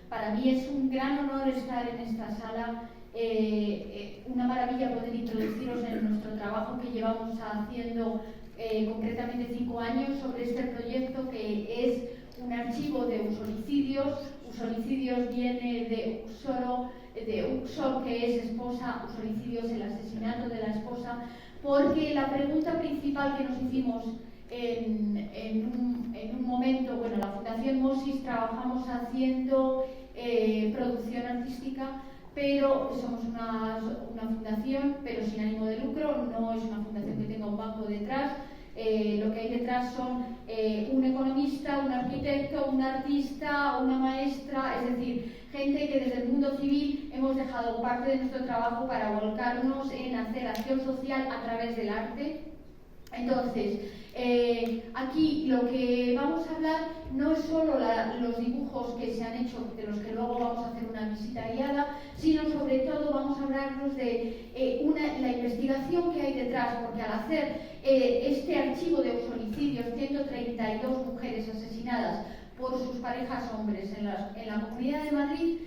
Para mí es un gran honor estar en esta sala. Una maravilla poder introduciros en nuestro trabajo que llevamos haciendo concretamente 5 años sobre este proyecto, que es un archivo de usolicidios. Usolicidios viene de Uxor, que es esposa, usolicidios, el asesinato de la esposa, porque la pregunta principal que nos hicimos en un momento, bueno, la Fundación Mosis trabajamos haciendo producción artística, pero somos una fundación, pero sin ánimo de lucro, no es una fundación que tenga un banco detrás. Lo que hay detrás son un economista, un arquitecto, un artista, una maestra, es decir, gente que desde el mundo civil hemos dejado parte de nuestro trabajo para volcarnos en hacer acción social a través del arte. Entonces, aquí lo que vamos a hablar no es solo los dibujos que se han hecho, de los que luego vamos a hacer una visita guiada, sino sobre todo vamos a hablarnos de la investigación que hay detrás, porque al hacer este archivo de usolicidios, 132 mujeres asesinadas por sus parejas hombres en la Comunidad de Madrid,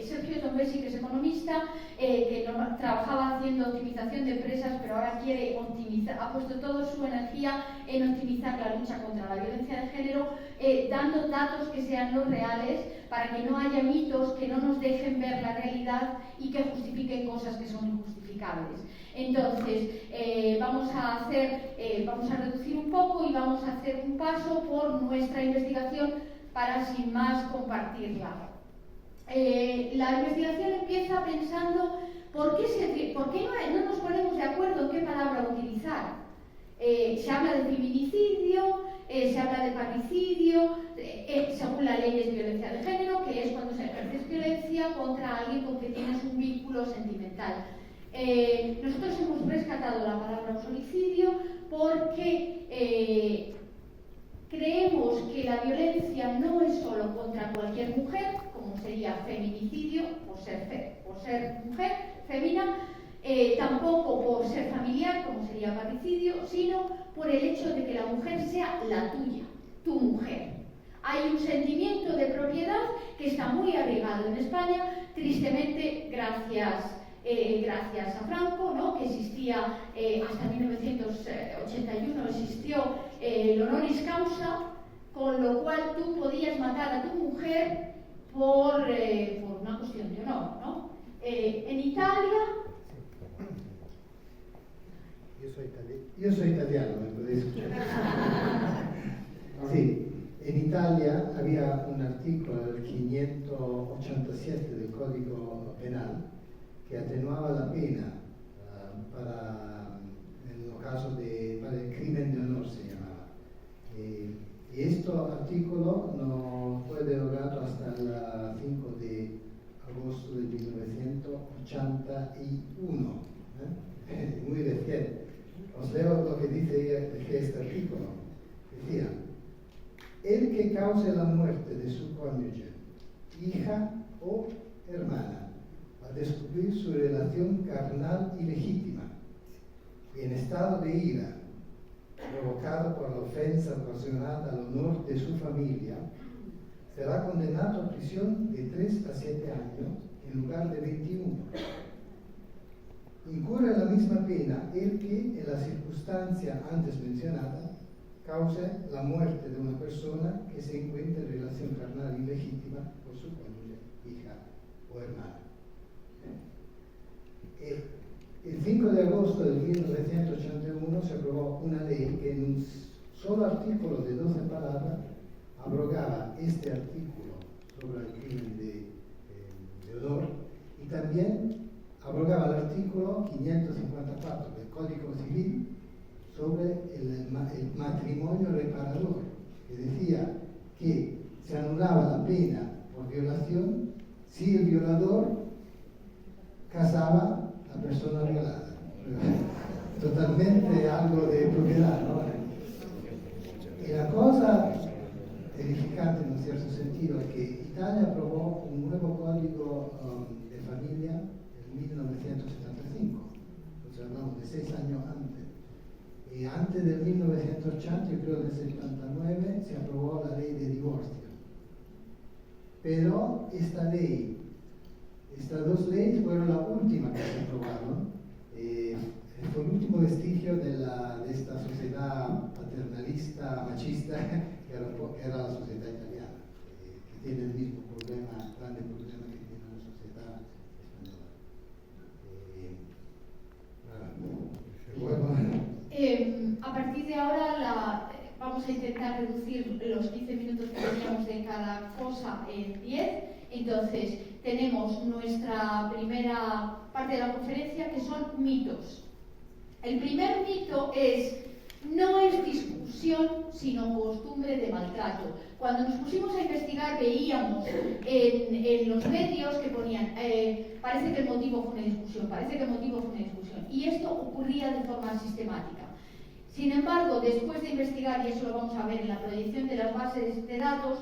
Sergio Tombesi, que es economista, que trabajaba haciendo optimización de empresas, pero ahora quiere optimizar, ha puesto toda su energía en optimizar la lucha contra la violencia de género, dando datos que sean los reales, para que no haya mitos que no nos dejen ver la realidad y que justifiquen cosas que son injustificables. Entonces, vamos a reducir un poco y vamos a hacer un paso por nuestra investigación para, sin más, compartirla. La investigación empieza pensando por qué no nos ponemos de acuerdo en qué palabra utilizar. Se habla de feminicidio, se habla de parricidio, según la ley es violencia de género, que es cuando se ejerce violencia contra alguien con que tienes un vínculo sentimental. Nosotros hemos rescatado la palabra usolicidio porque creemos que la violencia no es solo contra cualquier mujer, como sería feminicidio, por ser mujer, femina, tampoco por ser familiar, como sería parricidio, sino por el hecho de que la mujer sea la tuya, tu mujer. Hay un sentimiento de propiedad que está muy arraigado en España, tristemente gracias a Franco, ¿no? Que existía hasta 1981, existió el honoris causa, con lo cual tú podías matar a tu mujer por una cuestión de honor, ¿no? En Italia... Yo soy italiano, ¿me podéis escuchar? Sí, en Italia había un artículo, el 587 del Código Penal, que atenuaba la pena para el crimen de honor, se llamaba. Y este artículo no fue derogado hasta el 5 de agosto de 1981, muy reciente. Os leo lo que dice este artículo. Decía: el que cause la muerte de su cónyuge, hija o hermana, a descubrir su relación carnal ilegítima y en estado de ira, provocado por la ofensa ocasionada al honor de su familia, será condenado a prisión de 3 a 7 años en lugar de 21. Incurre la misma pena el que, en la circunstancia antes mencionada, cause la muerte de una persona que se encuentre en relación carnal ilegítima con su cónyuge, hija o hermana. El 5 de agosto de 1981 se aprobó una ley que en un solo artículo de 12 palabras abrogaba este artículo sobre el crimen de honor y también abrogaba el artículo 554 del Código Civil sobre el matrimonio reparador, que decía que se anulaba la pena por violación si el violador casaba a la persona violada. Totalmente algo de propiedad, ¿no? Y la cosa edificante en un cierto sentido es que Italia aprobó un nuevo código de familia en 1975, entonces hablamos de 6 años antes. Y antes de 1980, yo creo del 79, se aprobó la ley de divorcio. Pero esta ley, estas dos leyes fueron la última que se aprobaron. Fue el último vestigio de esta sociedad paternalista, machista, que era la sociedad italiana, que tiene el mismo problema, grande problema que tiene la sociedad española. A partir de ahora vamos a intentar reducir los 15 minutos que teníamos de cada cosa en 10. Entonces, tenemos nuestra primera parte de la conferencia, que son mitos. El primer mito no es discusión, sino costumbre de maltrato. Cuando nos pusimos a investigar, veíamos en los medios que ponían, parece que el motivo fue una discusión, parece que el motivo fue una discusión. Y esto ocurría de forma sistemática. Sin embargo, después de investigar, y eso lo vamos a ver en la proyección de las bases de datos,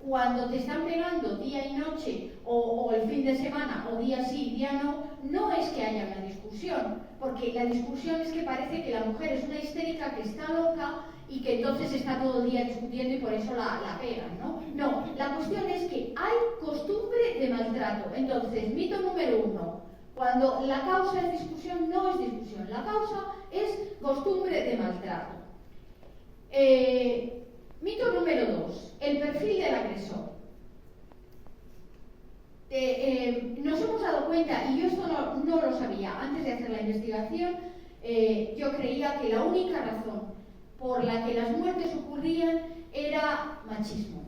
cuando te están pegando día y noche, o el fin de semana, o día sí, día no, no es que haya una discusión, porque la discusión es que parece que la mujer es una histérica que está loca y que entonces está todo el día discutiendo y por eso la pegan, ¿no? No, la cuestión es que hay costumbre de maltrato. Entonces, mito número 1, cuando la causa es discusión, no es discusión, la causa es costumbre de maltrato. Mito número 2, el perfil del agresor. Nos hemos dado cuenta, y yo esto no lo sabía antes de hacer la investigación, yo creía que la única razón por la que las muertes ocurrían era machismo.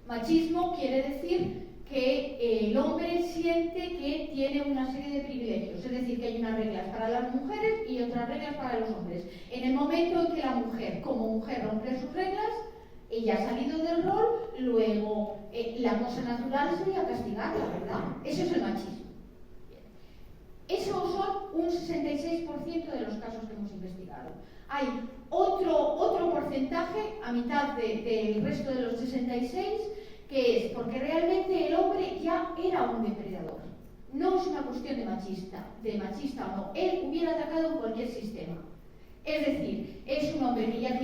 Machismo quiere decir que el hombre siente que tiene una serie de privilegios, es decir, que hay unas reglas para las mujeres y otras reglas para los hombres. En el momento en que la mujer, como mujer, rompe sus reglas, ella ha salido del rol, luego la cosa natural sería castigarla, ¿verdad? Eso es el machismo. Esos son un 66% de los casos que hemos investigado. Hay otro porcentaje, a mitad del resto de los 66, que es porque realmente el hombre ya era un depredador. No es una cuestión de machista o no. Él hubiera atacado en cualquier sistema. Es decir, es un hombre que ya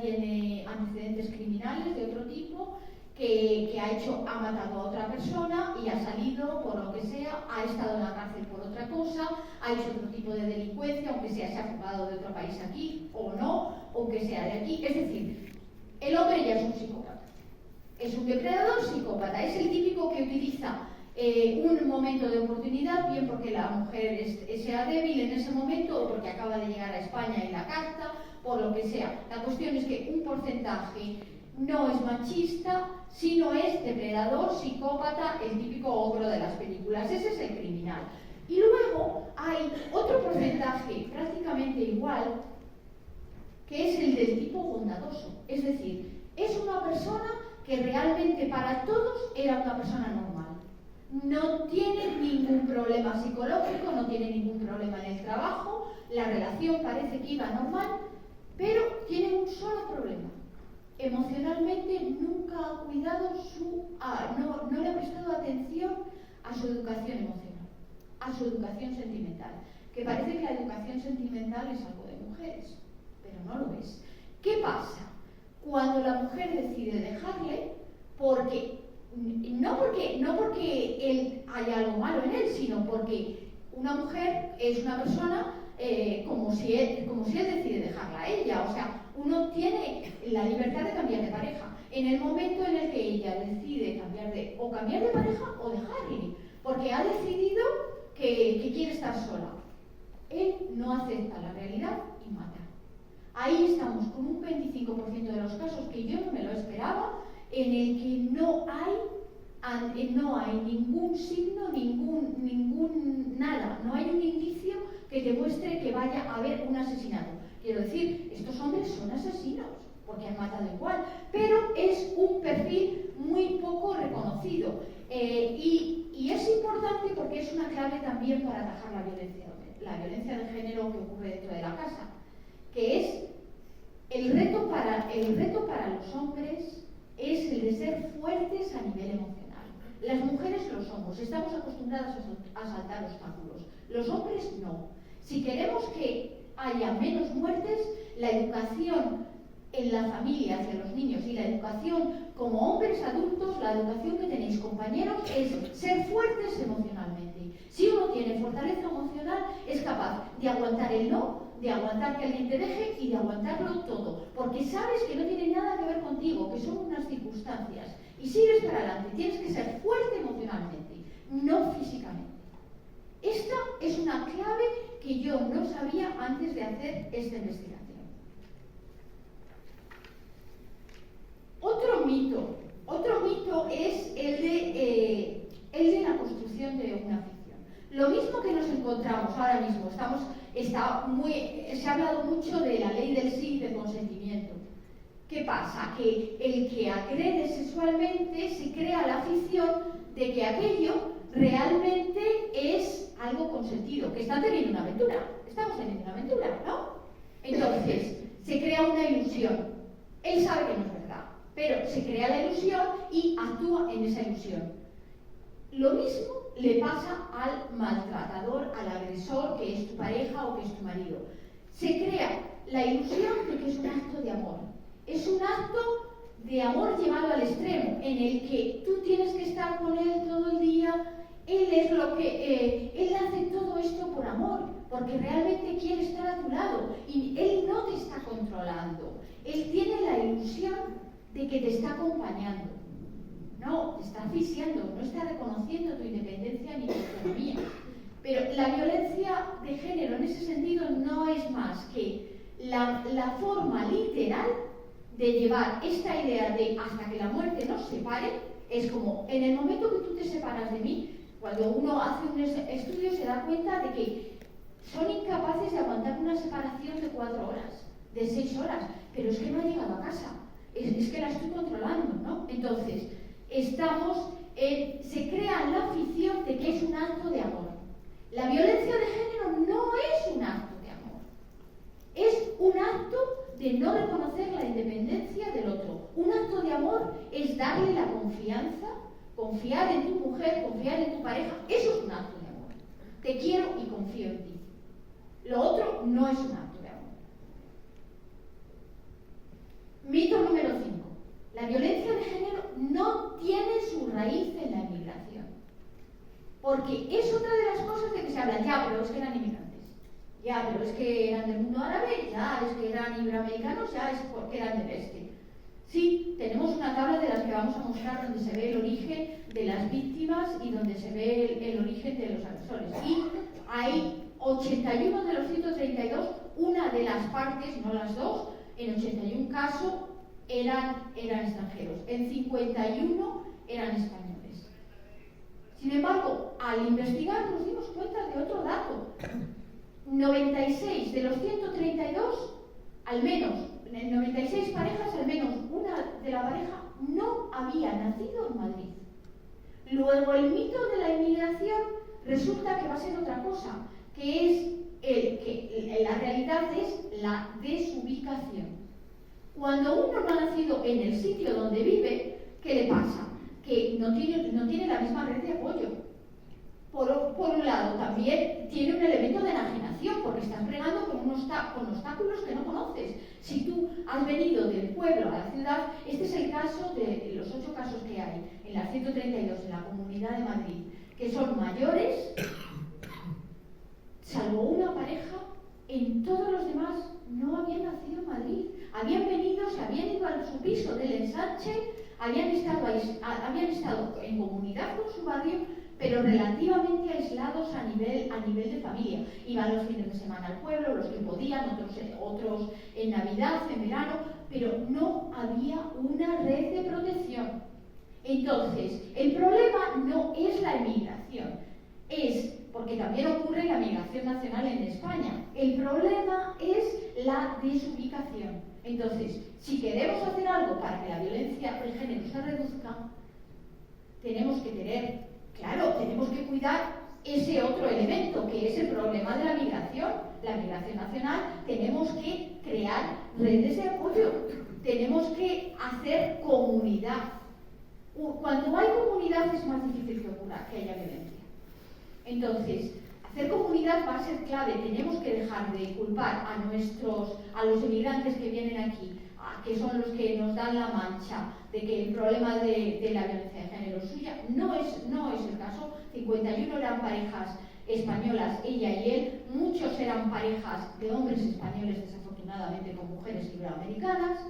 tiene antecedentes criminales de otro tipo, que ha matado a otra persona y ha salido por lo que sea, ha estado en la cárcel por otra cosa, ha hecho otro tipo de delincuencia, aunque se ha fugado de otro país aquí o no, aunque sea de aquí. Es decir, el hombre ya es un psicópata. Es un depredador psicópata, es el típico que utiliza un momento de oportunidad, bien porque la mujer sea débil en ese momento o porque acaba de llegar a España y la capta, por lo que sea. La cuestión es que un porcentaje no es machista, sino es depredador, psicópata, el típico ogro de las películas. Ese es el criminal. Y luego hay otro porcentaje prácticamente igual, que es el del tipo bondadoso. Es decir, es una persona que realmente para todos era una persona normal. No tiene ningún problema psicológico, no tiene ningún problema en el trabajo, la relación parece que iba normal, pero tiene un solo problema. Emocionalmente nunca ha cuidado no le ha prestado atención a su educación emocional, a su educación sentimental, que parece que la educación sentimental es algo de mujeres, pero no lo es. ¿Qué pasa? Cuando la mujer decide dejarle, no porque él haya algo malo en él, sino porque una mujer es una persona como si él decide dejarla a ella. O sea, uno tiene la libertad de cambiar de pareja. En el momento en el que ella decide cambiar de pareja o dejarle, porque ha decidido que quiere estar sola, él no acepta la realidad y mata. Ahí estamos con un 25% de los casos que yo no me lo esperaba, en el que no hay ningún signo, nada, no hay un indicio que demuestre que vaya a haber un asesinato. Quiero decir, estos hombres son asesinos, porque han matado igual, pero es un perfil muy poco reconocido. Y es importante porque es una clave también para atajar la violencia de género que ocurre dentro de la casa, que es el reto para los hombres es el de ser fuertes a nivel emocional. Las mujeres lo somos, estamos acostumbradas a saltar obstáculos. Los hombres no. Si queremos que haya menos muertes, la educación en la familia hacia los niños y la educación como hombres adultos, la educación que tenéis, compañeros, es ser fuertes emocionalmente. Si uno tiene fortaleza emocional, es capaz de aguantar el no, de aguantar que alguien te deje y de aguantarlo todo, porque sabes que no tiene nada que ver contigo, que son unas circunstancias, y sigues para adelante. Tienes que ser fuerte emocionalmente, no físicamente. Esta es una clave que yo no sabía antes de hacer esta investigación. Otro mito es el de la construcción de una ficción. Lo mismo que nos encontramos ahora mismo, se ha hablado mucho de la ley del sí y del consentimiento. ¿Qué pasa? Que el que agrede sexualmente se crea la ficción de que aquello realmente es algo consentido, que están teniendo una aventura. Estamos teniendo una aventura, ¿no? Entonces, se crea una ilusión. Él sabe que no es verdad, pero se crea la ilusión y actúa en esa ilusión. Lo mismo le pasa al maltratador, al agresor, que es tu pareja o que es tu marido. Se crea la ilusión de que es un acto de amor. Es un acto de amor llevado al extremo, en el que tú tienes que estar con él todo el día. Él hace todo esto por amor, porque realmente quiere estar a tu lado y él no te está controlando. Él tiene la ilusión de que te está acompañando. No, te está asfixiando, no está reconociendo tu independencia ni tu autonomía. Pero la violencia de género en ese sentido no es más que la forma literal de llevar esta idea de hasta que la muerte nos separe. Es como, en el momento que tú te separas de mí, cuando uno hace un estudio se da cuenta de que son incapaces de aguantar una separación de 4 horas, de 6 horas, pero es que no ha llegado a casa, es que la estoy controlando, ¿no? Entonces, se crea la ficción de que es un acto de amor. La violencia de género no es un acto de amor, es un acto de no reconocer la independencia del otro. Un acto de amor es darle la confianza, confiar en tu mujer, confiar en tu pareja. Eso es un acto de amor. Te quiero y confío en ti. Lo otro no es un acto de amor. Mito número 5. La violencia de género no tiene su raíz en la inmigración. Porque es otra de las cosas de que se habla. Ya, pero es que eran inmigrantes. Ya, pero es que eran del mundo árabe. Ya, es que eran iberoamericanos. Ya, es porque eran del este. Sí, tenemos una tabla de las que vamos a mostrar donde se ve el origen de las víctimas y donde se ve el origen de los agresores. Y hay 81 de los 132, una de las partes, no las dos, en 81 casos eran extranjeros, en 51 eran españoles. Sin embargo, al investigar nos dimos cuenta de otro dato. 96 de los 132, al menos, en 96 parejas, al menos una de la pareja no había nacido en Madrid. Luego, el mito de la inmigración resulta que va a ser otra cosa, que es que la realidad es la desubicación. Cuando uno no ha nacido en el sitio donde vive, ¿qué le pasa? Que no tiene la misma red de apoyo. Por un lado, también tiene un elemento de enajenación, porque estás bregando con obstáculos que no conoces. Si tú has venido del pueblo a la ciudad, este es el caso de los 8 casos que hay en la 132, en la Comunidad de Madrid, que son mayores, salvo una pareja, en todos los demás no habían nacido en Madrid. Habían venido, se habían ido a su piso del ensanche, habían estado en comunidad con su barrio, pero relativamente aislados a nivel de familia. Iban los fines de semana al pueblo, los que podían, otros en Navidad, en verano, pero no había una red de protección. Entonces, el problema no es la emigración, porque también ocurre la migración nacional en España. El problema es la desubicación. Entonces, si queremos hacer algo para que la violencia de género se reduzca, tenemos que cuidar ese otro elemento, que es el problema de la migración nacional. Tenemos que crear redes de apoyo, tenemos que hacer comunidad. Cuando hay comunidad es más difícil que haya violencia. Entonces, Hacer comunidad va a ser clave. Tenemos que dejar de culpar a los inmigrantes que vienen aquí, que son los que nos dan la mancha de que el problema de la violencia de género suya no es el caso. 51 eran parejas españolas, ella y él, muchos eran parejas de hombres españoles, desafortunadamente con mujeres iberoamericanas,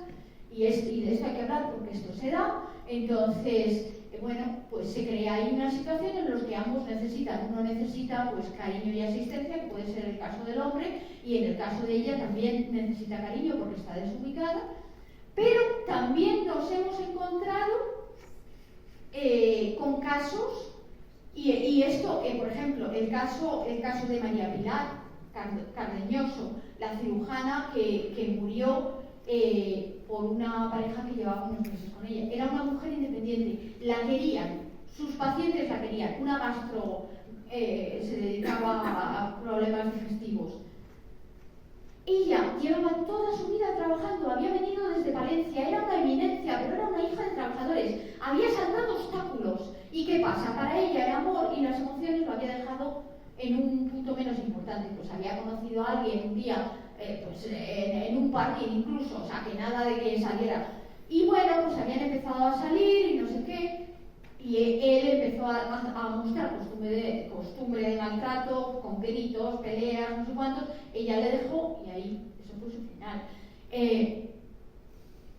y de esto hay que hablar porque esto se da. Entonces, bueno, pues se crea ahí una situación en la que ambos necesitan. Uno necesita pues cariño y asistencia, que puede ser el caso del hombre, y en el caso de ella también necesita cariño porque está desubicada. Pero también nos hemos encontrado con casos, y esto, por ejemplo, el caso de María Pilar Cardeñoso, la cirujana que murió por una pareja que llevaba unos meses con ella. Era una mujer independiente, la querían, sus pacientes la querían, una gastro, se dedicaba a problemas digestivos. Ella llevaba toda su vida trabajando, había venido desde Valencia, era una eminencia, pero era una hija de trabajadores, había saltado obstáculos. ¿Y qué pasa? Para ella el amor y las emociones lo había dejado en un punto menos importante. Pues había conocido a alguien un día, en un parking incluso, o sea, que nada de que saliera. Y bueno, pues habían empezado a salir y no sé qué, y él empezó a mostrar costumbre de maltrato, con gritos, peleas, no sé cuántos. Ella le dejó y ahí, eso fue su final.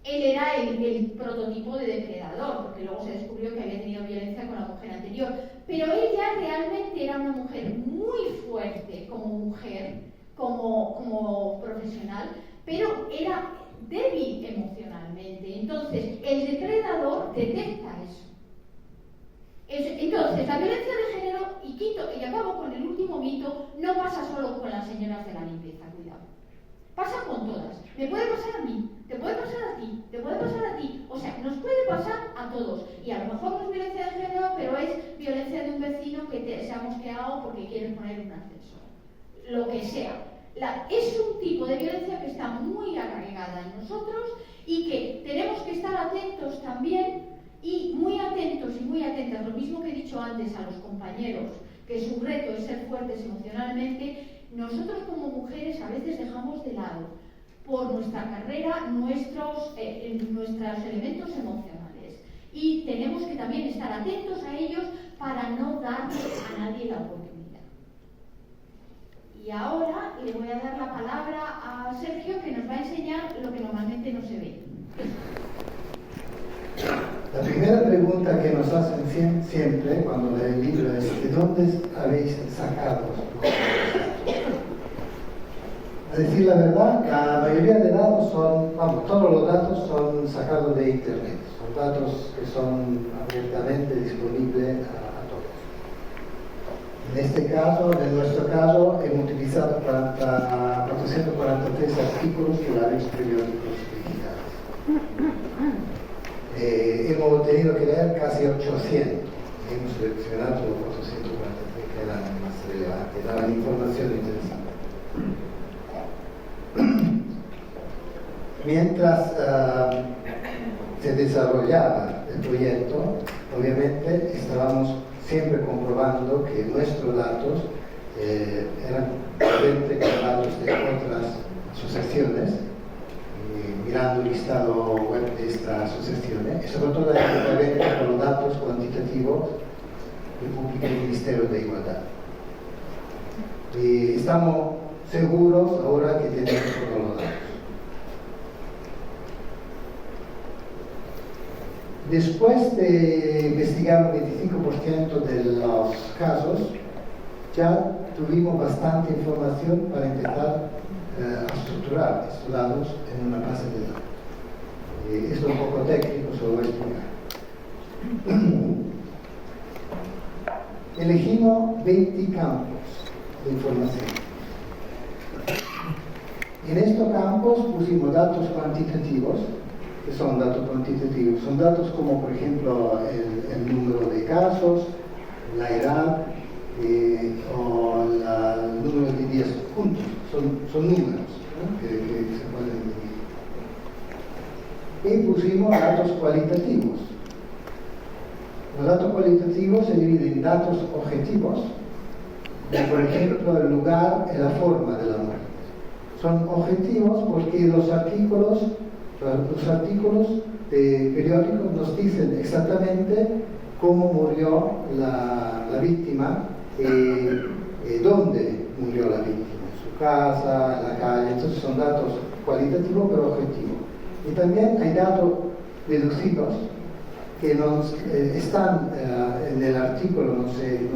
Él era el prototipo de depredador, porque luego se descubrió que había tenido violencia con la mujer anterior. Pero ella realmente era una mujer muy fuerte como mujer, como profesional, pero era débil emocionalmente. Entonces, el depredador detecta eso. Entonces, la violencia de género, y acabo con el último mito, no pasa solo con las señoras de la limpieza, cuidado. Pasa con todas. Me puede pasar a mí, te puede pasar a ti, te puede pasar a ti. O sea, nos puede pasar a todos. Y a lo mejor no es violencia de género, pero es violencia de un vecino que se ha mosqueado porque quiere poner un ascensor. Lo que sea. Es un tipo de violencia que está muy arraigada en nosotros y que tenemos que estar atentos también, y muy atentos y muy atentas, lo mismo que he dicho antes a los compañeros, que su reto es ser fuertes emocionalmente. Nosotros como mujeres a veces dejamos de lado, por nuestra carrera, nuestros elementos emocionales, y tenemos que también estar atentos a ellos para no darle a nadie la oportunidad. Y ahora le voy a dar la palabra a Sergio, que nos va a enseñar lo que normalmente no se ve. La primera pregunta que nos hacen siempre cuando leen el libro es: ¿de dónde habéis sacado los datos? A decir la verdad, la mayoría de datos todos los datos son sacados de Internet, son datos que son abiertamente disponibles a todos. En nuestro caso, hemos utilizado 443 artículos de varios periódicos digitales. Hemos tenido que leer casi 800. Hemos seleccionado los 443 que eran más relevantes, daban información interesante. Mientras se desarrollaba el proyecto, obviamente estábamos siempre comprobando que nuestros datos eran diferentes con datos de otras asociaciones, mirando el listado web de estas asociaciones, y sobre todo con los datos cuantitativos que publica el Ministerio de Igualdad. Y estamos seguros ahora que tenemos todos los datos. Después de investigar el 25% de los casos, ya tuvimos bastante información para intentar estructurar estos datos en una base de datos. Esto es un poco técnico, se lo voy a explicar. Elegimos 20 campos de información. En estos campos pusimos datos cuantitativos. Que son datos cuantitativos, son datos como por ejemplo el número de casos, la edad o el número de días juntos, son números, ¿no? que se pueden dividir. Y pusimos datos cualitativos. Los datos cualitativos se dividen en datos objetivos, por ejemplo, el lugar y la forma de la muerte. Son objetivos porque los artículos de periódicos nos dicen exactamente cómo murió la víctima, dónde murió la víctima, en su casa, en la calle. Entonces son datos cualitativos pero objetivos. Y también hay datos deducidos que están en el artículo, no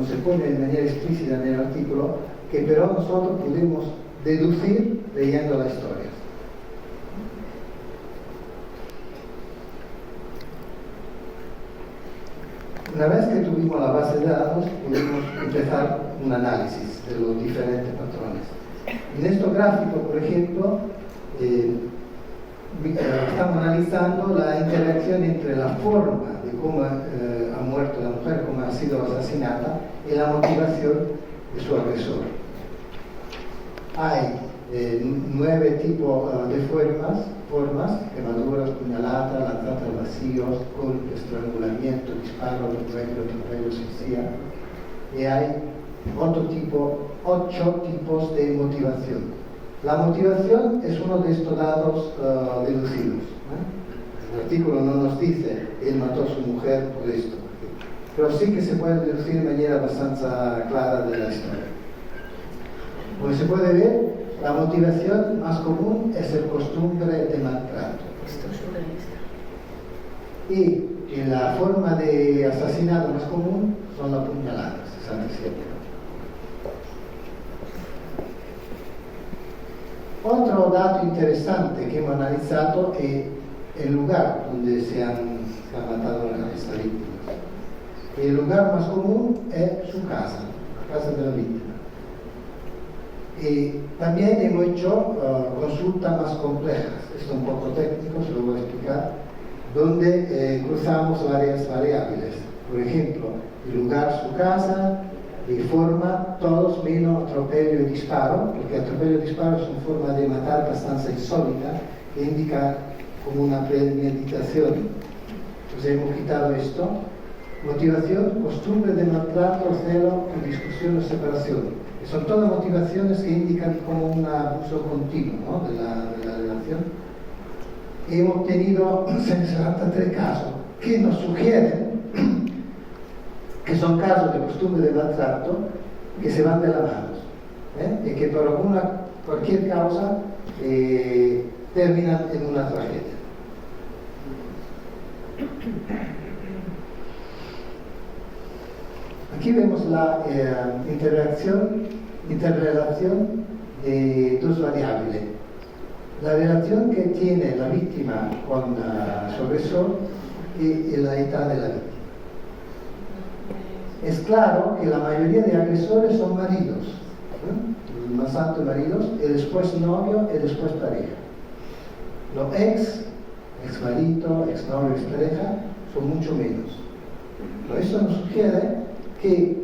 se pone de manera explícita en el artículo, que pero nosotros pudimos deducir leyendo la historia. Una vez que tuvimos la base de datos, pudimos empezar un análisis de los diferentes patrones. En estos gráficos, por ejemplo, estamos analizando la interacción entre la forma de cómo ha muerto la mujer, cómo ha sido asesinada, y la motivación de su agresor. Hay 9 tipos de formas: quemaduras, puñaladas, lanzadas al vacío, golpes, estrangulamiento, disparo, atropello, asfixia. Y hay 8 tipos de motivación. La motivación es uno de estos datos deducidos. El artículo no nos dice él mató a su mujer por esto, pero sí que se puede deducir de manera bastante clara de la historia. Como se puede ver, la motivación más común es el costumbre de maltrato. Y la forma de asesinato más común son las puñaladas, 67. Otro dato interesante que hemos analizado es el lugar donde se han matado a estas víctimas. El lugar más común es su casa, la casa de la víctima. Y también hemos hecho consultas más complejas, esto es un poco técnico, se lo voy a explicar, donde cruzamos varias variables. Por ejemplo, el lugar, su casa, y forma, todos menos atropello y disparo, porque atropello y disparo son formas de matar bastante insólitas que indican como una premeditación. Entonces hemos quitado esto. Motivación, costumbre de maltrato, celo, discusión o separación. Que son todas motivaciones que indican como un abuso continuo, ¿no?, de la relación. Hemos tenido 63 casos que nos sugieren que son casos de costumbre de maltrato que se van de las manos, y que por cualquier causa terminan en una tragedia. Aquí vemos la interrelación de dos variables. La relación que tiene la víctima con su agresor y la edad de la víctima. Es claro que la mayoría de agresores son maridos, más alto maridos, y después novio y después pareja. Los ex marido, ex novio, ex pareja son mucho menos. Pero eso nos sugiere que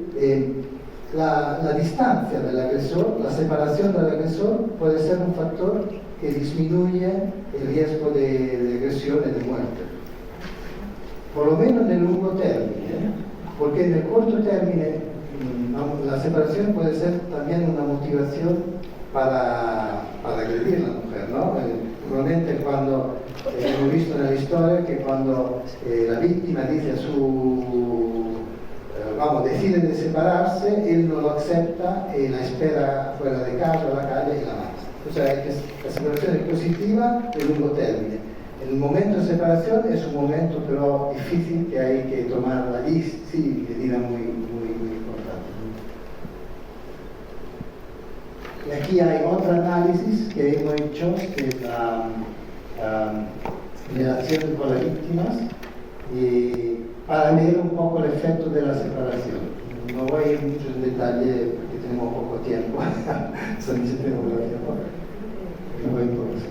la distancia del agresor, la separación del agresor puede ser un factor que disminuye el riesgo de agresión y de muerte. Por lo menos en el largo término, porque en el corto término la separación puede ser también una motivación para agredir a la mujer, ¿no? Normalmente cuando hemos visto en la historia que cuando la víctima dice a decide de separarse, él no lo acepta y la espera fuera de casa o la calle y la mata. O sea, la separación es positiva de largo término. El momento de separación es un momento pero difícil que hay que tomar allí, sí, medida muy importante. Y aquí hay otro análisis que hemos hecho, que es la relación con las víctimas, para ver un poco el efecto de la separación. No voy a ir mucho en detalle porque tenemos poco tiempo, solamente tengo poco tiempo. No voy por eso.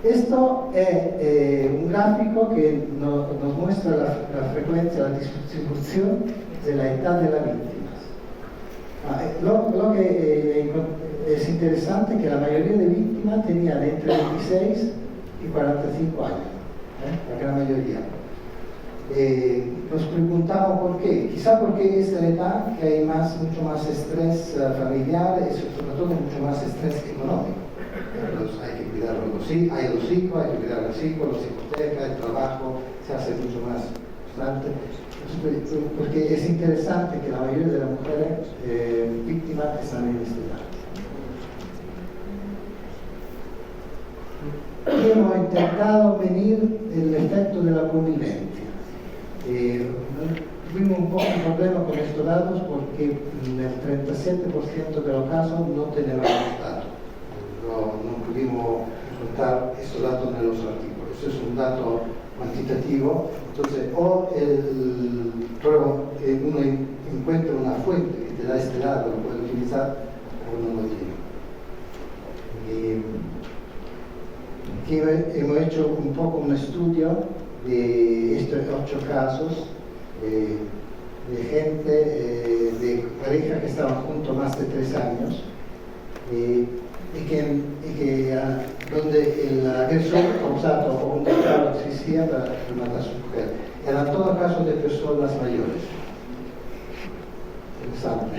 Esto es un gráfico que nos muestra la frecuencia, la distribución de la edad de las víctimas. Lo que es interesante es que la mayoría de víctimas tenían entre 26 y 45 años, la gran mayoría. nos preguntamos por qué. Quizá porque es la edad que hay mucho más estrés familiar y sobre todo mucho más estrés económico. Hay que cuidar a los hijos, hay que cuidar a los hijos, las hipotecas, el trabajo, se hace mucho más constante. Porque es interesante que la mayoría de las mujeres víctimas están en esta edad. Y hemos intentado medir el efecto de la convivencia. Tuvimos un poco de problema con estos datos porque en el 37% de los casos no tenemos datos. No pudimos encontrar estos datos en los artículos. Eso es un dato cuantitativo. Entonces, uno encuentra una fuente que te da este dato, lo puede utilizar o no lo tiene. Aquí hemos hecho un poco un estudio de estos 8 casos de gente, de parejas que estaban juntos más de 3 años donde el agresor causado o un disparo existía para matar a su mujer. Eran todos casos de personas mayores. Interesante.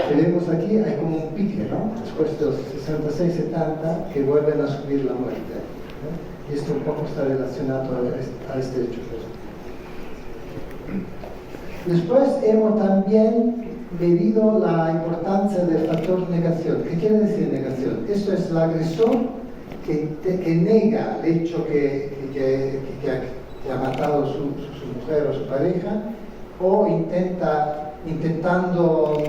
Tenemos aquí, hay como un pique, ¿no? Después de los 66-70 que vuelven a subir la muerte. Y esto un poco está relacionado a este hecho. Después hemos también medido la importancia del factor negación. ¿Qué quiere decir negación? Esto es el agresor que nega el hecho que ha matado a su mujer o su pareja, o intentando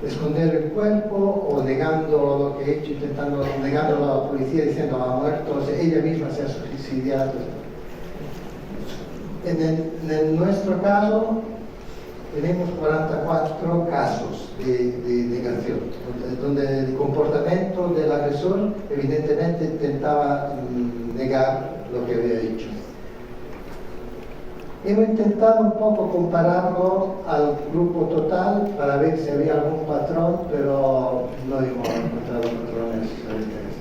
esconder el cuerpo, o negando lo que ha hecho, intentando negarlo a la policía diciendo ha muerto, o sea, ella misma se ha suicidado. En nuestro caso tenemos 44 casos de negación, donde el comportamiento del agresor evidentemente intentaba negar lo que había hecho. Hemos intentado un poco compararlo al grupo total para ver si había algún patrón, pero no hemos encontrado patrones interesantes.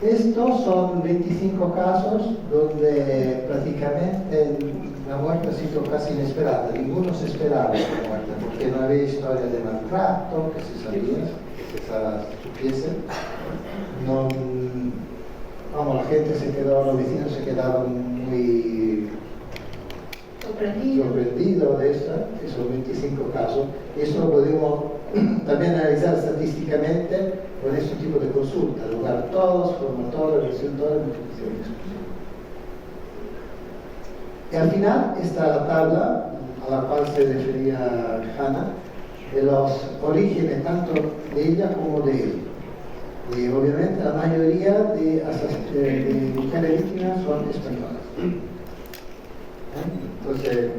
Estos son 25 casos donde prácticamente la muerte ha sido casi inesperada. Ninguno se esperaba la muerte, porque no había historia de maltrato, que se sabía, que se supiese. La gente se quedó, los vecinos se quedaron muy sorprendidos de esos 25 casos. Eso lo podemos también analizar estadísticamente con este tipo de consulta, lugar todos, formadores, receptores, multiplicaciones. Y al final está la tabla a la cual se refería Hanna, de los orígenes tanto de ella como de él. Y obviamente la mayoría de mujeres víctimas son españolas. Entonces,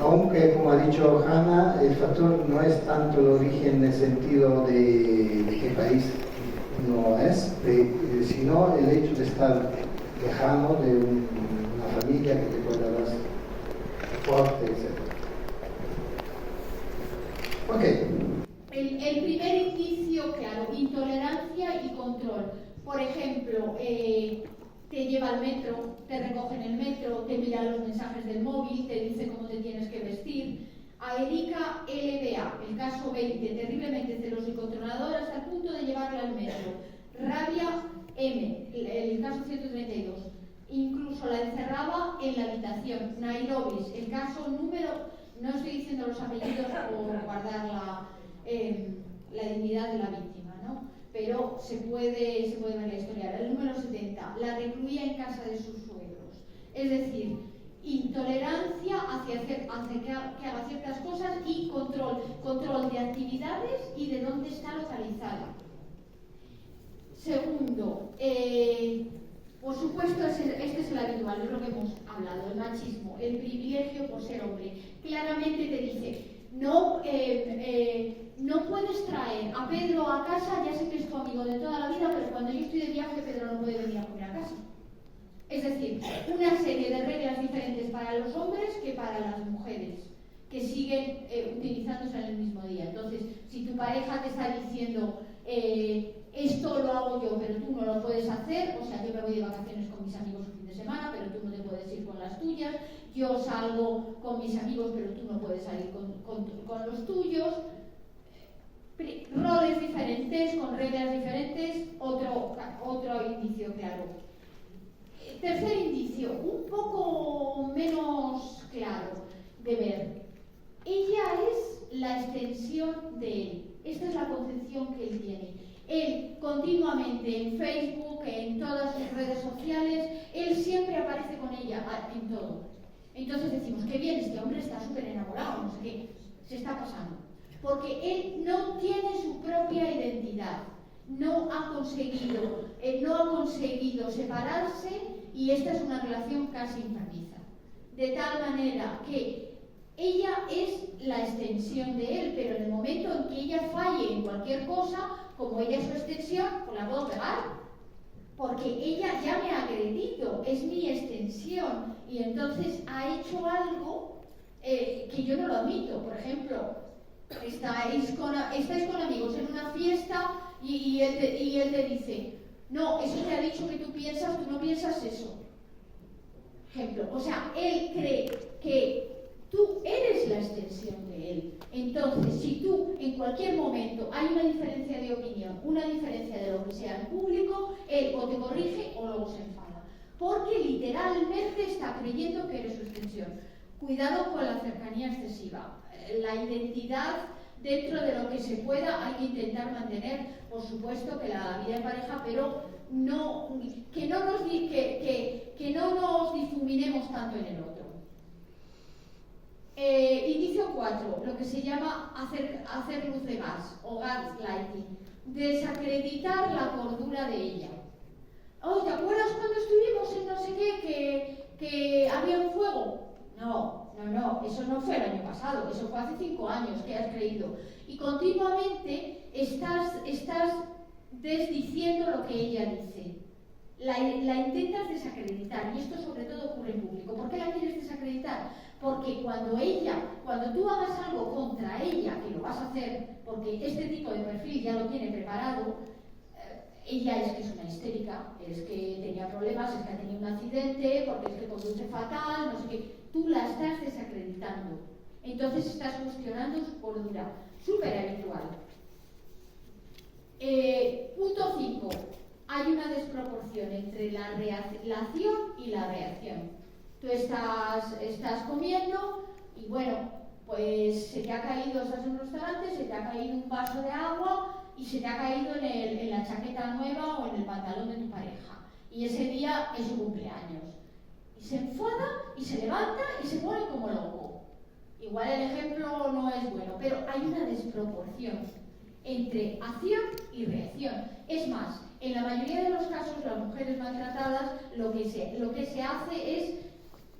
aunque como ha dicho Hanna, el factor no es tanto el origen en el sentido de qué país no es, sino el hecho de estar lejano de una familia que te pueda dar soporte, etc. Ok. El primer indicio, claro, intolerancia y control. Por ejemplo, te lleva al metro, te recoge en el metro, te mira los mensajes del móvil, te dice cómo te tienes que vestir. A Erika LBA, el caso 20, terriblemente celoso y controlador hasta el punto de llevarla al metro. Rabia M, el caso 132, incluso la encerraba en la habitación. Nairobi, el caso número, no estoy diciendo los apellidos por guardar la dignidad de la víctima, ¿no? Pero se puede ver la historia. El número 70, la recluía en casa de sus suegros. Es decir, intolerancia hacia que haga ciertas cosas y control de actividades y de dónde está localizada. Segundo, por supuesto, este es el habitual, es lo que hemos hablado, el machismo, el privilegio por ser hombre. Claramente te dice, no puedes traer a Pedro a casa, ya sé que es tu amigo de toda la vida, pero cuando yo estoy de viaje, Pedro no puede venir a comer a casa. Es decir, una serie de reglas diferentes para los hombres que para las mujeres, que siguen utilizándose en el mismo día. Entonces, si tu pareja te está diciendo, esto lo hago yo, pero tú no lo puedes hacer, o sea, yo me voy de vacaciones con mis amigos un fin de semana, pero tú no te puedes ir con las tuyas, yo salgo con mis amigos, pero tú no puedes salir con los tuyos. Roles diferentes, con reglas diferentes, otro indicio claro. Tercer indicio, un poco menos claro de ver. Ella es la extensión de él. Esta es la concepción que él tiene. Él continuamente en Facebook, en todas sus redes sociales, él siempre aparece con ella en todo. Entonces decimos, qué bien, este hombre está súper enamorado, no sé qué, se está pasando. Porque él no tiene su propia identidad, no ha conseguido separarse y esta es una relación casi enfermiza. De tal manera que ella es la extensión de él, pero en el momento en que ella falle en cualquier cosa, como ella es su extensión, pues la puedo pegar. Porque ella ya me ha agredido, es mi extensión y entonces ha hecho algo que yo no lo admito. Por ejemplo, estáis con amigos en una fiesta y él te dice, no, eso te ha dicho que tú no piensas eso. Ejemplo, o sea, él cree que tú eres la extensión de él. Entonces, si tú en cualquier momento hay una diferencia de opinión, una diferencia de lo que sea en público, él o te corrige o luego se enfada. Porque literalmente está creyendo que eres su extensión. Cuidado con la cercanía excesiva. La identidad dentro de lo que se pueda hay que intentar mantener, por supuesto, que la vida en pareja, pero que no nos difuminemos tanto en el otro. Indicio 4, lo que se llama hacer luz de gas o gaslighting, desacreditar la cordura de ella. Oh, ¿te acuerdas cuando estuvimos en no sé qué, que había un fuego? No, eso no fue el año pasado, eso fue hace 5 años que has creído. Y continuamente estás desdiciendo lo que ella dice. La intentas desacreditar, y esto sobre todo ocurre en público. ¿Por qué la quieres desacreditar? Porque cuando tú hagas algo contra ella, que lo vas a hacer, porque este tipo de perfil ya lo tiene preparado, ella es que es una histérica, es que tenía problemas, es que ha tenido un accidente, porque es que conduce fatal, no sé qué, tú la estás desacreditando. Entonces estás cuestionando su cordura, súper habitual. Punto 5. Hay una desproporción entre la acción y la reacción. Tú estás comiendo y bueno, pues se te ha caído, estás en un restaurante, se te ha caído un vaso de agua y se te ha caído en la chaqueta nueva o en el pantalón de tu pareja. Y ese día es su cumpleaños. Y se enfada y se levanta y se pone como loco. Igual el ejemplo no es bueno, pero hay una desproporción entre acción y reacción. Es más, en la mayoría de los casos, las mujeres maltratadas, lo que se hace es,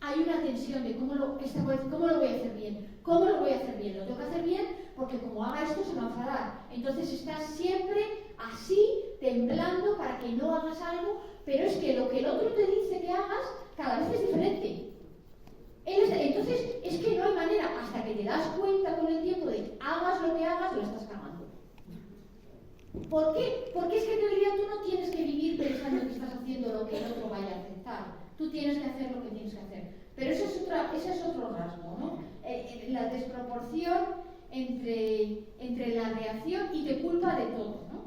hay una tensión de ¿cómo lo voy a hacer bien? ¿Cómo lo voy a hacer bien? Lo tengo que hacer bien porque como haga esto se va a enfadar. Entonces estás siempre así, temblando para que no hagas algo, pero es que lo que el otro te dice que hagas cada vez es diferente. Entonces es que no hay manera, hasta que te das cuenta con el tiempo de que hagas lo que hagas, lo estás cagando. ¿Por qué? Porque es que en realidad tú no tienes que vivir pensando que estás haciendo lo que el otro vaya a aceptar. Tú tienes que hacer lo que tienes que hacer. Pero ese es otro rasgo, ¿no? La desproporción entre la reacción y te culpa de todo, ¿no?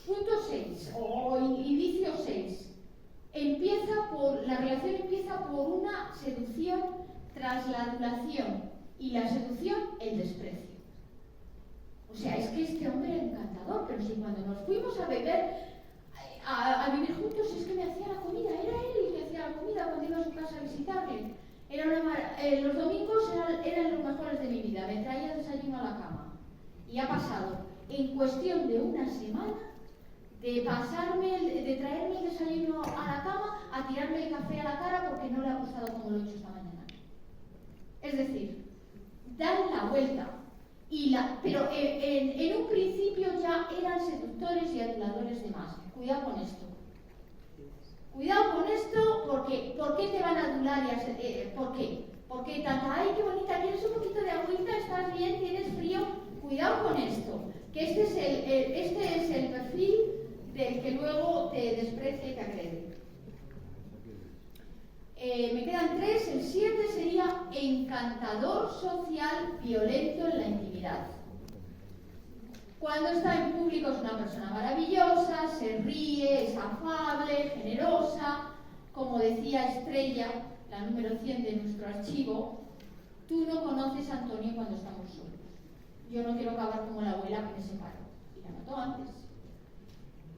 Punto 6, o indicio 6. La relación empieza por una seducción tras la adulación y la seducción el desprecio. O sea, es que este hombre era encantador, pero si cuando nos fuimos a beber, a vivir juntos, es que me hacía la comida, era él el que hacía la comida cuando iba a su casa a visitarle. Los domingos eran los mejores de mi vida, me traía desayuno a la cama. Y ha pasado, en cuestión de una semana, de traerme el desayuno a la cama a tirarme el café a la cara porque no le ha gustado como lo he hecho esta mañana. Es decir, dan la vuelta. Pero en un principio ya eran seductores y aduladores de más. Cuidado con esto. Cuidado con esto porque ¿por qué te van a adular? ¿Por qué? Porque tanta, ay, qué bonita, ¿quieres un poquito de agüita? ¿Estás bien? ¿Tienes frío? Cuidado con esto. que este es el perfil del que luego te desprecia y te agrede. Me quedan 3, el 7 sería encantador social, violento en la intimidad. Cuando está en público es una persona maravillosa, se ríe, es afable, generosa. Como decía Estrella, la número 100 de nuestro archivo, tú no conoces a Antonio cuando estamos solos. Yo no quiero acabar como la abuela que me separó y la mató antes.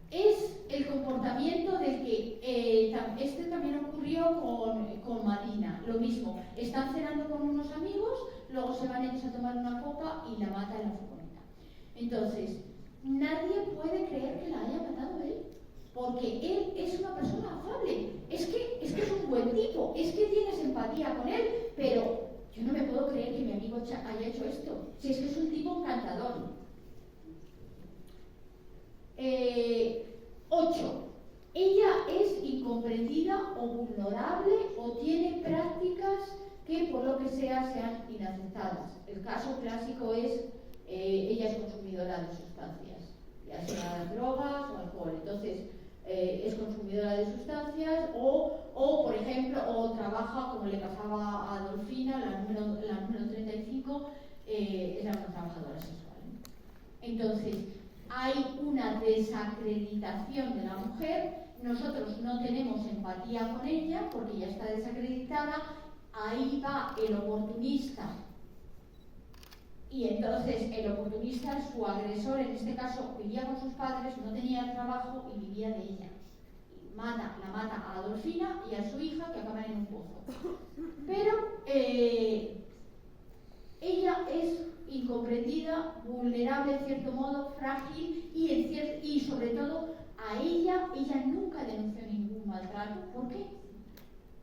Es el comportamiento del que este también ocurrió con Marina, lo mismo. Están cenando con unos amigos, luego se van ellos a tomar una copa y la mata en la furgoneta. Entonces, nadie puede creer que la haya matado él, porque él es una persona afable, es que es un buen tipo, es que tienes empatía con él, pero yo no me puedo creer que mi amigo haya hecho esto, si es que es un tipo encantador. 8. Ella es incomprendida o vulnerable o tiene prácticas que por lo que sea sean inaceptadas. El caso clásico es ella es consumidora de sustancias, ya sea drogas o alcohol. Entonces es consumidora de sustancias o por ejemplo, o trabaja como le pasaba a Adolfina, la número 35, es la trabajadora sexual. Entonces, hay una desacreditación de la mujer, nosotros no tenemos empatía con ella porque ella está desacreditada, ahí va el oportunista. Y entonces el oportunista, su agresor, en este caso vivía con sus padres, no tenía trabajo y vivía de ella. Y la mata a Adolfina y a su hija que acaban en un pozo. Pero ella es incomprendida, vulnerable en cierto modo, frágil y sobre todo a ella nunca denunció ningún maltrato. ¿Por qué?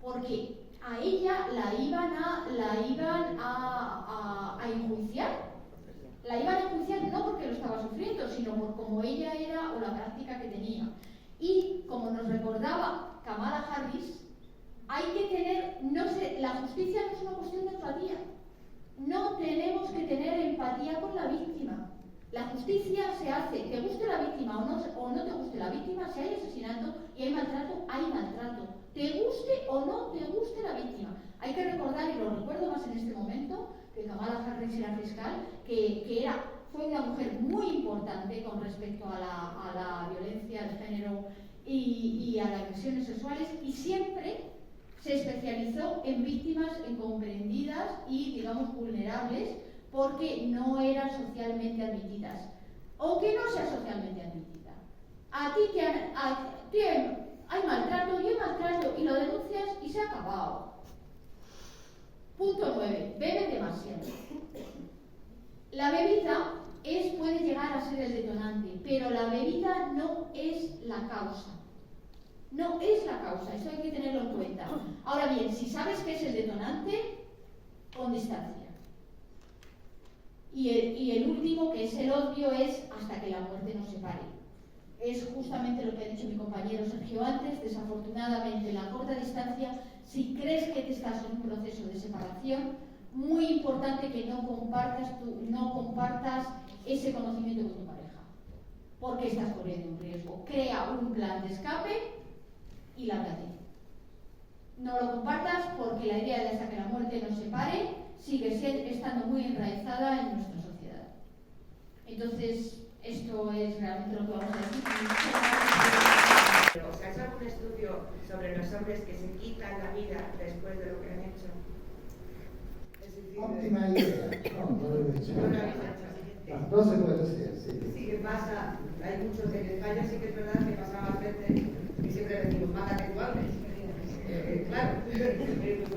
Porque a ella la iban a enjuiciar. La iban a enjuiciar no porque lo estaba sufriendo, sino por cómo ella era o la práctica que tenía. Y como nos recordaba Kamala Harris, hay que tener, la justicia no es una cuestión de empatía. No tenemos que tener empatía con la víctima. La justicia se hace, te guste la víctima o no te guste la víctima, si hay asesinato y hay maltrato, hay maltrato. Te guste o no te guste la víctima. Hay que recordar, y lo recuerdo más en este momento, que Kamala Harris era fiscal, que fue una mujer muy importante con respecto a la violencia de género y a las agresiones sexuales, y siempre se especializó en víctimas incomprendidas y, digamos, vulnerables porque no eran socialmente admitidas. O que no sea socialmente admitida. A ti hay maltrato y hay maltrato y lo denuncias y se ha acabado. Punto 9. Bebe demasiado. La bebida puede llegar a ser el detonante, pero la bebida no es la causa. No es la causa, eso hay que tenerlo en cuenta. Ahora bien, si sabes que es el detonante, con distancia. Y el último, que es el odio, es hasta que la muerte nos separe. Es justamente lo que ha dicho mi compañero Sergio antes. Desafortunadamente, en la corta distancia, si crees que te estás en un proceso de separación, muy importante que no compartas ese conocimiento con tu pareja, porque estás corriendo un riesgo. Crea un plan de escape y lárgate. No lo compartas porque la idea de hasta que la muerte nos separe sigue estando muy enraizada en nuestra sociedad. Entonces, esto es realmente lo que vamos a decir. ¿Os ha hecho algún estudio sobre los hombres que se quitan la vida después de lo que han hecho? Óptima idea. No lo he hecho. No se puede hacer, sí. Sí que pasa, hay muchos en España, sí que es verdad que pasa más veces que siempre decimos, mátate tú antes. Claro,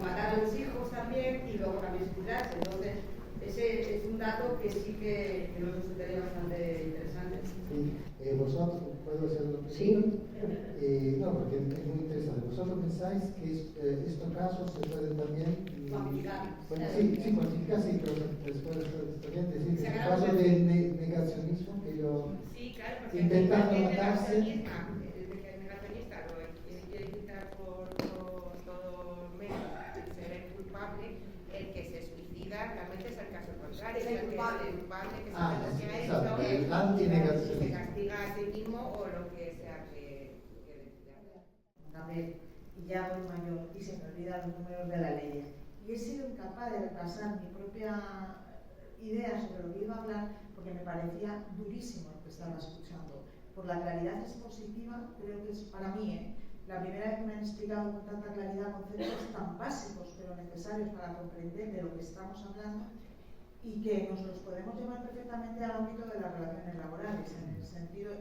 matar a los hijos también y luego también suicidarse. Entonces, ese es un dato que sí que nos resultaría bastante interesante. Sí. ¿Vosotros, puedo hacer una pregunta? Sí. No, porque es muy interesante. ¿Vosotros pensáis que estos casos se pueden también cuantificar? Bueno, sí, cuantificar, sí, pero después también decir que el caso del negacionismo, que yo sí, claro, porque intentando matarse. El negacionista lo quiere quitar por todo medio y se ve culpable, el que se suicida realmente es el caso contrario. juzgar y el culpable que sabe lo que ha exacto, hecho, el antinegacionismo. y se castiga a sí mismo o lo que sea que Gabriel, y ya voy mayor y se me olvidan los números de la ley. Y he sido incapaz de repasar mi propia idea sobre lo que iba a hablar porque me parecía durísimo lo que estaba escuchando. Por la claridad expositiva, creo que es para mí, la primera vez que me han explicado con tanta claridad conceptos tan básicos pero necesarios para comprender de lo que estamos hablando y que nos los podemos llevar perfectamente al ámbito de las relaciones laborales, en el sentido,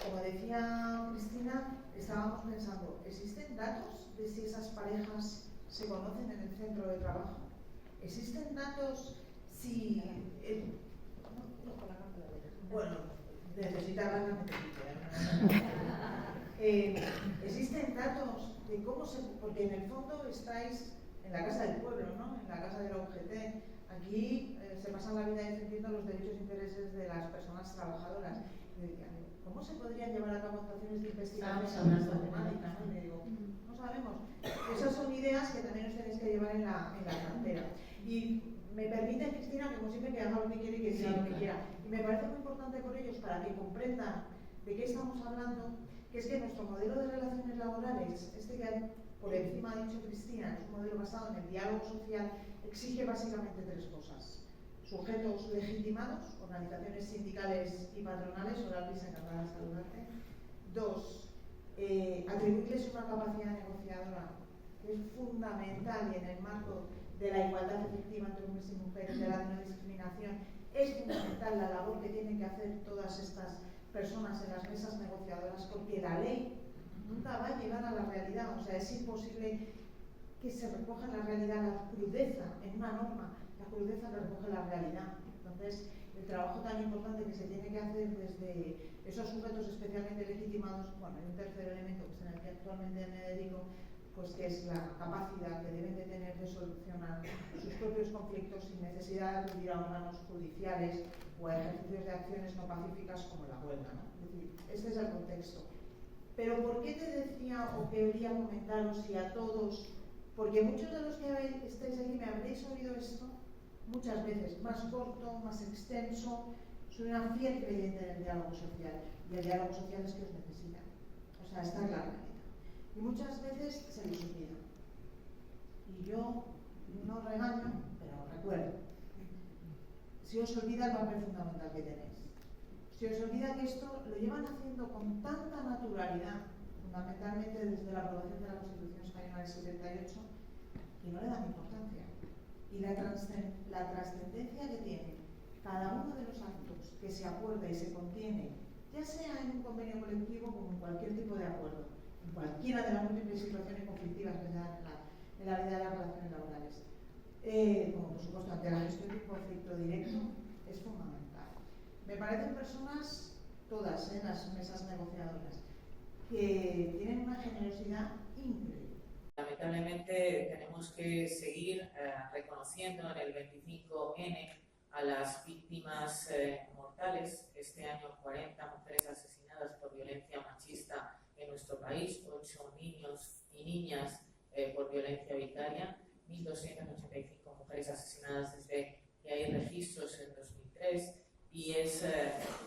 como decía Cristina, estábamos pensando, ¿existen datos de si esas parejas se conocen en el centro de trabajo? ¿Existen datos si... bueno, necesitarlas las necesito. ¿Existen datos de cómo se...? Porque en el fondo estáis en la casa del pueblo, ¿no? En la casa de la UGT. Aquí se pasan la vida defendiendo los derechos e intereses de las personas trabajadoras. Y decía, ¿cómo se podrían llevar a cabo actuaciones de investigación matemáticas? ¿No? Y me digo, no sabemos. Esas son ideas que también os tenéis que llevar en la cartera. Y me permite, Cristina, que como siempre, que haga lo que quiere y que diga lo que quiera. Y me parece muy importante con ellos para que comprendan de qué estamos hablando, que es que nuestro modelo de relaciones laborales, este que por encima ha dicho Cristina, es un modelo basado en el diálogo social, exige básicamente tres cosas. Sujetos legitimados, organizaciones sindicales y patronales, Oral Luis, encantada de saludarte. Dos, atribuirles una capacidad negociadora, que es fundamental y en el marco de la igualdad efectiva entre hombres y mujeres, de la no discriminación, es fundamental la labor que tienen que hacer todas estas personas en las mesas negociadoras, porque la ley nunca va a llegar a la realidad, o sea, es imposible que se recoja en la realidad la crudeza en una norma, la crudeza que recoge la realidad. Entonces, el trabajo tan importante que se tiene que hacer desde esos sujetos especialmente legitimados, bueno, hay un tercer elemento que es en el que actualmente me dedico, pues que es la capacidad que deben de tener de solucionar sus propios conflictos sin necesidad de acudir a órganos judiciales o a ejercicios de acciones no pacíficas como la huelga, ¿no? Es decir, este es el contexto. Pero ¿por qué te decía o quería comentaros y a todos? Porque muchos de los que estáis aquí me habréis oído esto muchas veces, más corto, más extenso. Soy una fiel creyente en el diálogo social y el diálogo social es que os necesita. O sea, está claro. Y muchas veces se les olvida. Y yo no regaño, pero recuerdo. Si os olvida el papel fundamental que tenéis. Si os olvida que esto lo llevan haciendo con tanta naturalidad, fundamentalmente desde la aprobación de la Constitución Española del 78, que no le dan importancia. Y la trascendencia que tiene cada uno de los actos que se acuerda y se contiene, ya sea en un convenio colectivo como en cualquier tipo de acuerdo, en cualquiera de las múltiples situaciones conflictivas que se dan en la vida de las relaciones laborales, como por supuesto ante la gestión de un conflicto directo, es fundamental. Me parecen personas, todas en las mesas negociadoras, que tienen una generosidad increíble. Lamentablemente tenemos que seguir reconociendo en el 25N a las víctimas mortales. Este año 40 mujeres asesinadas por violencia machista en nuestro país, 8 niños y niñas por violencia vicaria, 1.285 mujeres asesinadas desde que hay registros en 2003 y es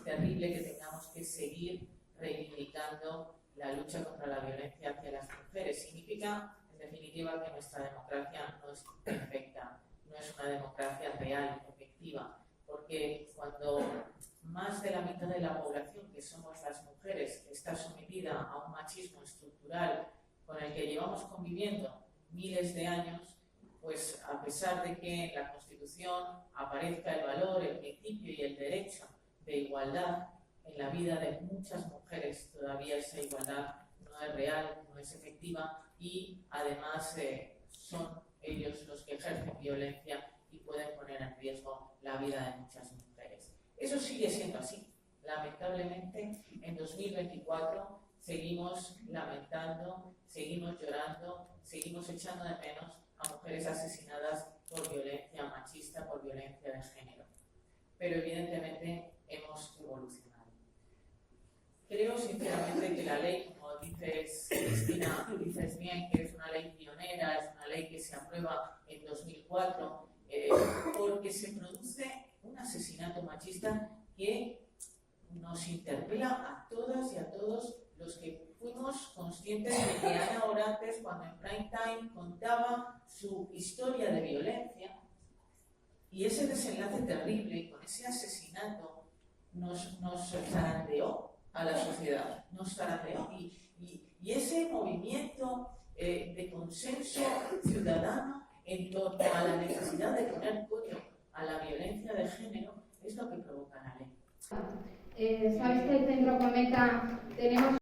terrible que tengamos que seguir reivindicando la lucha contra la violencia hacia las mujeres. Significa, en definitiva, que nuestra democracia no es perfecta, no es una democracia real, efectiva, porque cuando más de la mitad de la población, que somos las mujeres, está sometida a un machismo estructural con el que llevamos conviviendo miles de años, pues a pesar de que en la Constitución aparezca el valor, el principio y el derecho de igualdad, en la vida de muchas mujeres todavía esa igualdad no es real, no es efectiva y además son ellos los que ejercen violencia y pueden poner en riesgo la vida de muchas mujeres. Eso sigue siendo así. Lamentablemente, en 2024 seguimos lamentando, seguimos llorando, seguimos echando de menos a mujeres asesinadas por violencia machista, por violencia de género. Pero evidentemente hemos evolucionado. Creo sinceramente que la ley, como dices, Cristina, dices bien, que es una ley pionera, es una ley que se aprueba en 2004, porque se produce produce un asesinato machista que nos interpela a todas y a todos los que fuimos conscientes de que Ana Orantes, cuando en Prime Time contaba su historia de violencia y ese desenlace terrible con ese asesinato nos zarandeó a la sociedad, nos zarandeó y ese movimiento de consenso ciudadano en torno a la necesidad de poner coto a la violencia de género es lo que provoca la ley. Sabes que el Centro Cometa tenemos